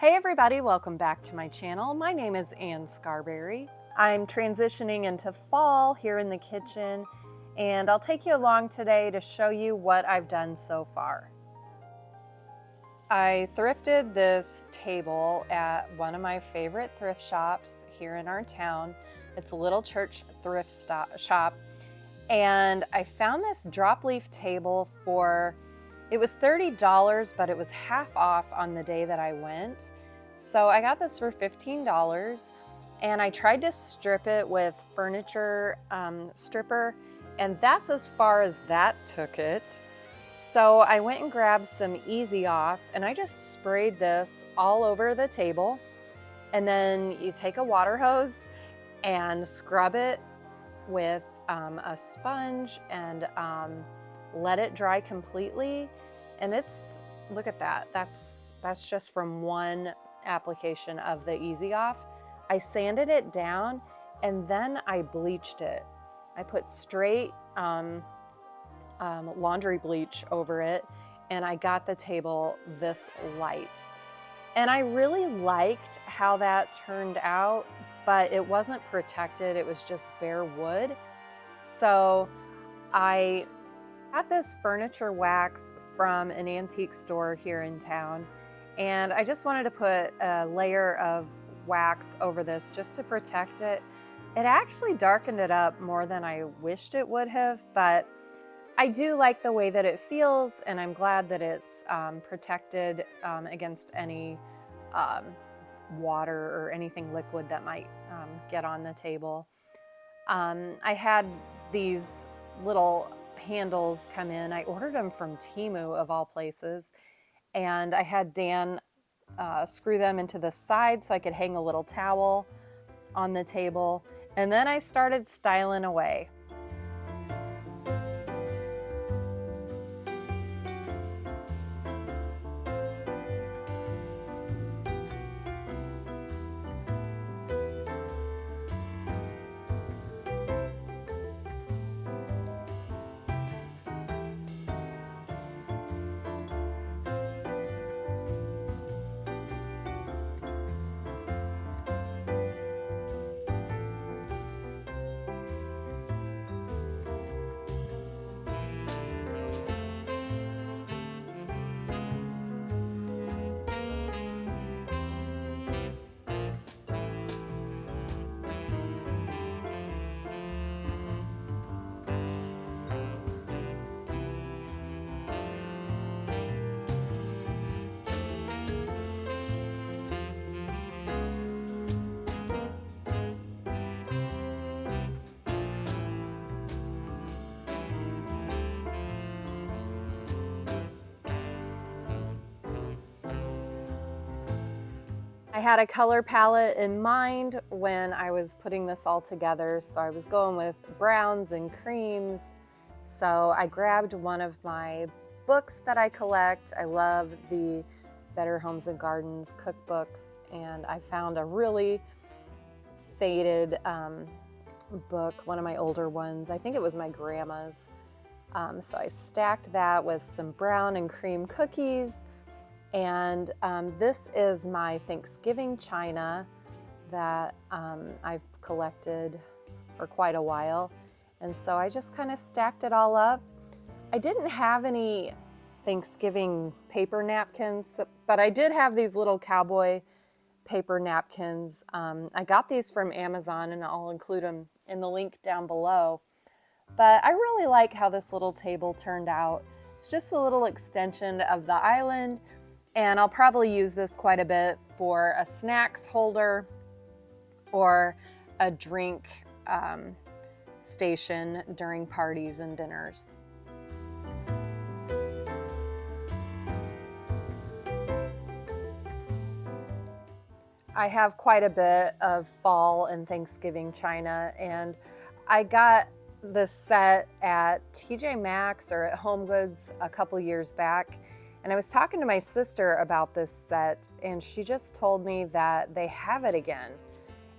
Hey everybody, welcome back to my channel. My name is Ann Scarberry. I'm transitioning into fall here in the kitchen, and I'll take you along today to show you what I've done so far. I thrifted this table at one of my favorite thrift shops here in our town. It's a little church thrift shop, and I found this drop leaf table it was $30, but it was half off on the day that I went. So I got this for $15, and I tried to strip it with furniture stripper, and that's as far as that took it. So I went and grabbed some Easy Off, and I just sprayed this all over the table. And then you take a water hose and scrub it with a sponge and let it dry completely. And look at that. That's just from one application of the Easy Off. I sanded it down and then I bleached it. I put straight laundry bleach over it, and I got the table this light. And I really liked how that turned out, but it wasn't protected. It was just bare wood. So I got this furniture wax from an antique store here in town, and I just wanted to put a layer of wax over this just to protect it. It actually darkened it up more than I wished it would have, but I do like the way that it feels, and I'm glad that it's protected against any water or anything liquid that might get on the table. I had these little handles come in. I ordered them from Temu of all places, and I had Dan screw them into the side so I could hang a little towel on the table, and then I started styling away. I had a color palette in mind when I was putting this all together, so I was going with browns and creams. So I grabbed one of my books that I collect. I love the Better Homes and Gardens cookbooks, and I found a really faded book, one of my older ones. I think it was my grandma's. So I stacked that with some brown and cream cookies. And this is my Thanksgiving china that I've collected for quite a while. And so I just kind of stacked it all up. I didn't have any Thanksgiving paper napkins, but I did have these little cowboy paper napkins. I got these from Amazon, and I'll include them in the link down below. But I really like how this little table turned out. It's just a little extension of the island. And I'll probably use this quite a bit for a snacks holder or a drink station during parties and dinners. I have quite a bit of fall and Thanksgiving china, and I got this set at TJ Maxx or at HomeGoods a couple years back. And I was talking to my sister about this set, and she just told me that they have it again.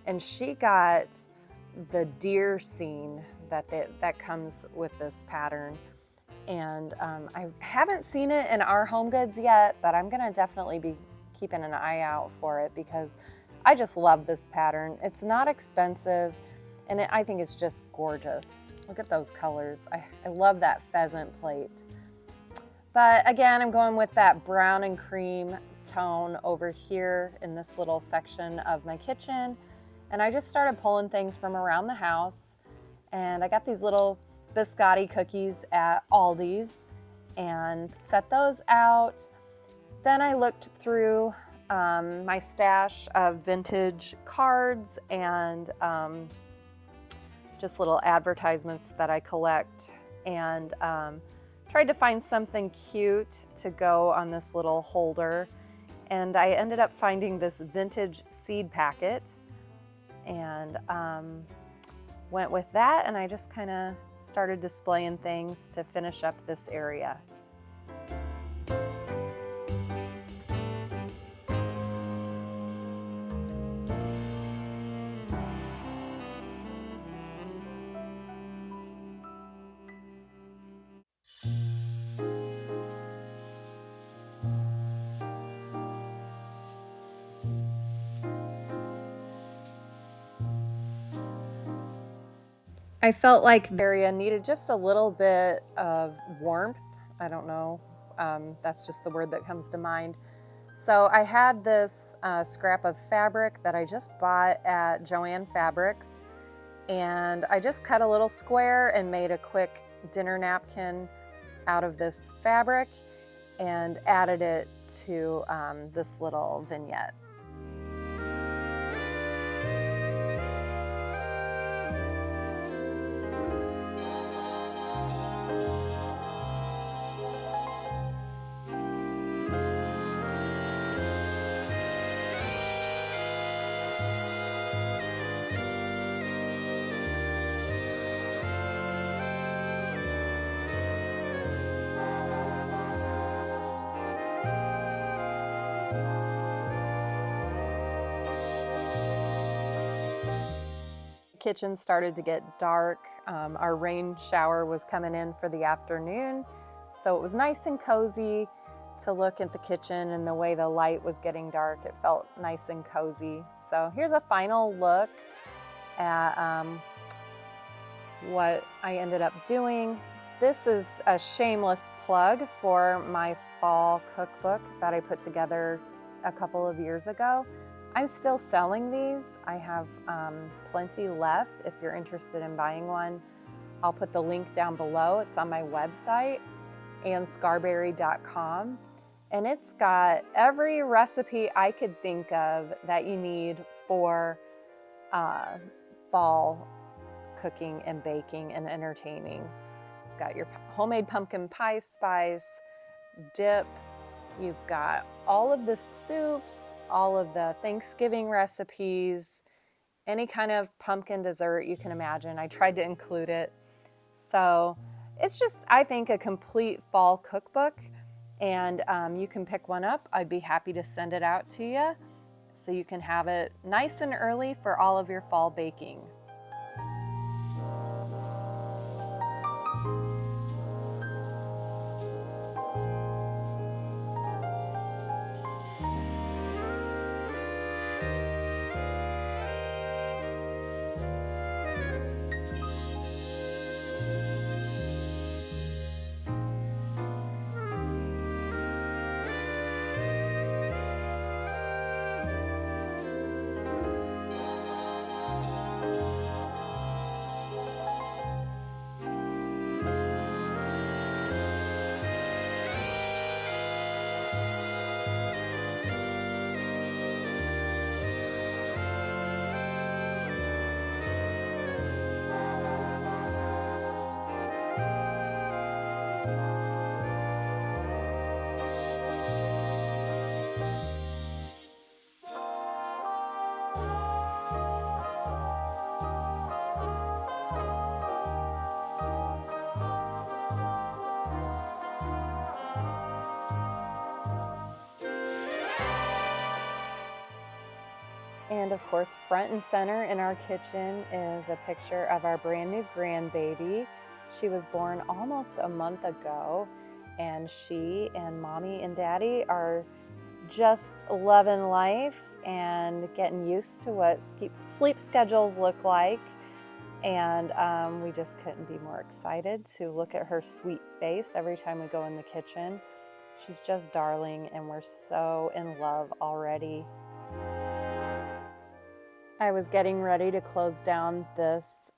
And she got the deer scene that comes with this pattern. And I haven't seen it in our HomeGoods yet, but I'm gonna definitely be keeping an eye out for it because I just love this pattern. It's not expensive, and I think it's just gorgeous. Look at those colors. I love that pheasant plate. But again, I'm going with that brown and cream tone over here in this little section of my kitchen. And I just started pulling things from around the house. And I got these little biscotti cookies at Aldi's and set those out. Then I looked through my stash of vintage cards and just little advertisements that I collect, and tried to find something cute to go on this little holder. And I ended up finding this vintage seed packet and went with that, and I just kind of started displaying things to finish up this area. I felt like the area needed just a little bit of warmth. I don't know, that's just the word that comes to mind. So I had this scrap of fabric that I just bought at Joann Fabrics, and I just cut a little square and made a quick dinner napkin out of this fabric and added it to this little vignette. Kitchen started to get dark. Our rain shower was coming in for the afternoon, so it was nice and cozy to look at the kitchen, and the way the light was getting dark, it felt nice and cozy. So here's a final look at what I ended up doing. This is a shameless plug for my fall cookbook that I put together a couple of years ago. I'm still selling these. I have plenty left if you're interested in buying one. I'll put the link down below. It's on my website, annscarberry.com. And it's got every recipe I could think of that you need for fall cooking and baking and entertaining. You've got your homemade pumpkin pie spice, dip. You've got all of the soups, all of the Thanksgiving recipes, any kind of pumpkin dessert you can imagine. I tried to include it. So it's just, I think, a complete fall cookbook, and you can pick one up. I'd be happy to send it out to you so you can have it nice and early for all of your fall baking. And of course, front and center in our kitchen is a picture of our brand new grandbaby. She was born almost a month ago, and she and mommy and daddy are just loving life and getting used to what sleep schedules look like. And we just couldn't be more excited to look at her sweet face every time we go in the kitchen. She's just darling, and we're so in love already. I was getting ready to close down this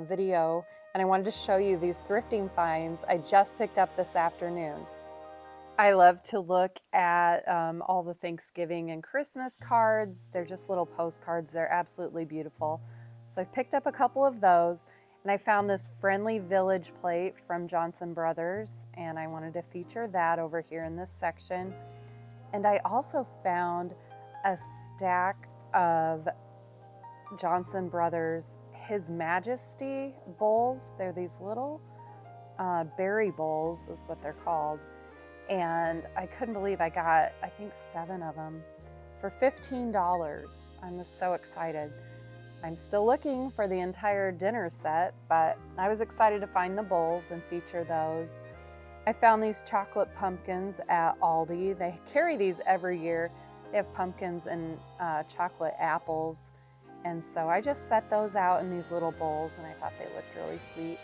video, and I wanted to show you these thrifting finds I just picked up this afternoon. I love to look at all the Thanksgiving and Christmas cards. They're just little postcards. They're absolutely beautiful. So I picked up a couple of those, and I found this Friendly Village plate from Johnson Brothers, and I wanted to feature that over here in this section. And I also found a stack of Johnson Brothers His Majesty bowls. They're these little berry bowls is what they're called. And I couldn't believe I got, I think, 7 of them for $15. I'm just so excited. I'm still looking for the entire dinner set, but I was excited to find the bowls and feature those. I found these chocolate pumpkins at Aldi. They carry these every year. They have pumpkins and chocolate apples. And so I just set those out in these little bowls, and I thought they looked really sweet.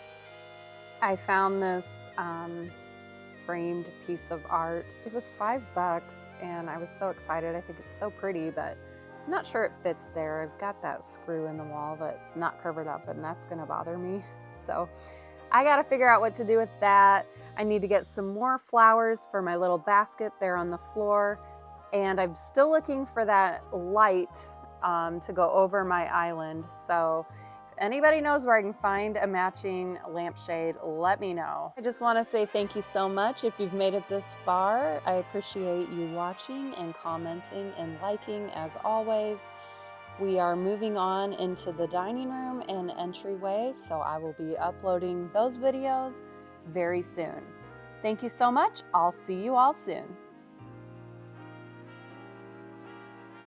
I found this framed piece of art. It was $5, and I was so excited. I think it's so pretty, but I'm not sure it fits there. I've got that screw in the wall that's not covered up, and that's gonna bother me. So I gotta figure out what to do with that. I need to get some more flowers for my little basket there on the floor, and I'm still looking for that light to go over my island. So if anybody knows where I can find a matching lampshade, let me know. I just want to say thank you so much if you've made it this far. I appreciate you watching and commenting and liking as always. We are moving on into the dining room and entryway, so I will be uploading those videos very soon. Thank you so much. I'll see you all soon.